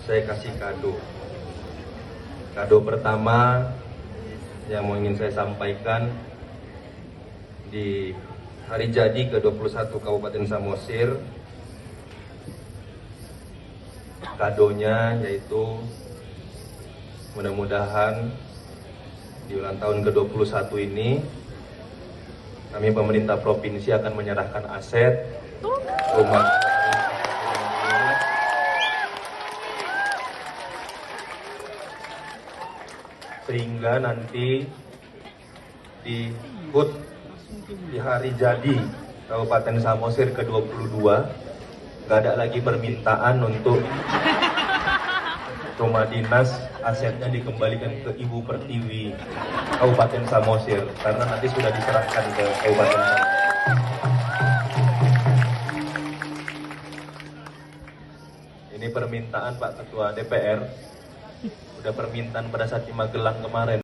saya kasih kado. Kado pertama yang ingin saya sampaikan di hari jadi ke-21 Kabupaten Samosir, kadonya yaitu mudah-mudahan di ulang tahun ke-21 ini kami pemerintah provinsi akan menyerahkan aset rumah sehingga nanti di HUT di hari jadi Kabupaten Samosir ke-22 nggak ada lagi permintaan untuk rumah dinas asetnya dikembalikan ke Ibu Pertiwi Kabupaten Samosir karena nanti sudah diserahkan ke Kabupaten Samosir. Ini permintaan Pak Ketua DPR, udah permintaan pada saat di Magelang kemarin.